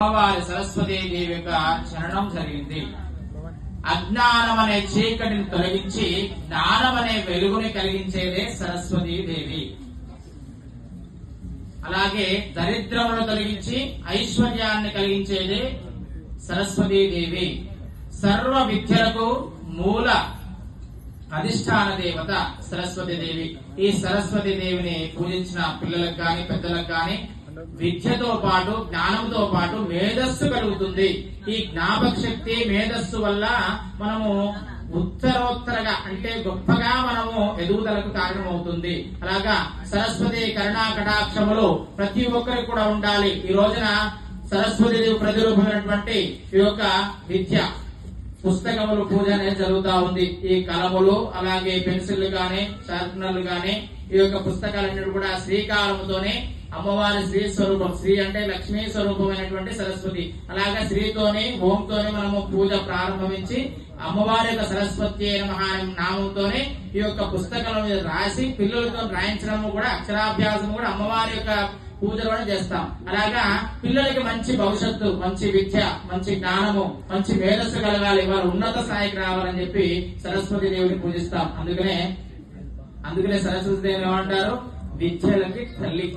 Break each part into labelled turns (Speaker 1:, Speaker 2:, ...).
Speaker 1: అమ్మవారి సరస్వతీదేవి యొక్క చరణం జరిగింది. అజ్ఞానం అనే చీకటిని తొలగించి జ్ఞానం అనే వెలుగుని కలిగించేదే సరస్వతీదేవి. అలాగే దరిద్రమును తొలగించి ఐశ్వర్యాన్ని కలిగించేదే సరస్వతీదేవి. సర్వ విద్యలకు మూల అధిష్టాన దేవత సరస్వతీదేవి. ఈ సరస్వతీదేవిని పూజించిన పిల్లలకు గాని పెద్దలకు గాని విద్యతో పాటు జ్ఞానంతో పాటు మేధస్సు కలుగుతుంది. ఈ జ్ఞాపక శక్తి మేధస్సు వల్ల మనము ఉత్తరోత్తరగా అంటే గొప్పగా మనము ఎదుగుదలకు కారణమవుతుంది. అలాగా సరస్వతి కరుణా కటాక్షములు ప్రతి ఒక్కరికి కూడా ఉండాలి. ఈ రోజున సరస్వతీదేవి ప్రతిరూపమైనటువంటి ఈ యొక్క విద్య పుస్తకములు పూజ అనేది జరుగుతా ఉంది. ఈ కలములు అలాగే పెన్సిళ్లు గాని షార్ప్నర్లు గాని ఈ యొక్క పుస్తకాలన్నిటి కూడా శ్రీకారముతోనే అమ్మవారి శ్రీ స్వరూపం. శ్రీ అంటే లక్ష్మీ స్వరూపమైనటువంటి సరస్వతి. అలాగే శ్రీతోని ఓంతోని మనము పూజ ప్రారంభించి అమ్మవారి యొక్క సరస్వతి నామంతోనే ఈ యొక్క పుస్తకాలను రాసి పిల్లలతో రాయించడము కూడా అక్షరాభ్యాసం కూడా అమ్మవారి యొక్క పూజ కూడా చేస్తాం. అలాగా పిల్లలకి మంచి భవిష్యత్తు, మంచి విద్య, మంచి జ్ఞానము, మంచి మేధస్సు కలగాలి, వారు ఉన్నత స్థాయికి రావాలని చెప్పి సరస్వతి దేవిని పూజిస్తాం. అందుకనే సరస్వతి దేవిని ఏమంటారు? విద్యలకి తల్లి.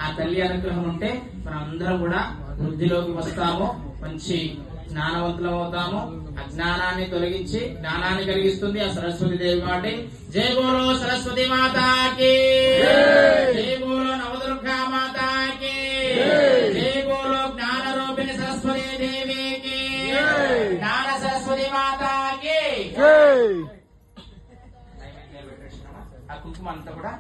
Speaker 1: ఆ తల్లి అనుగ్రహం ఉంటే మనం అందరం కూడా వృద్ధిలోకి వస్తాము, మంచి జ్ఞానవంతులం అవుతాము. అజ్ఞానాన్ని తొలగించి జ్ఞానాన్ని కలిగిస్తుంది ఆ సరస్వతి దేవి. కాబట్టి జై బోలో సరస్వతి మాతాకి.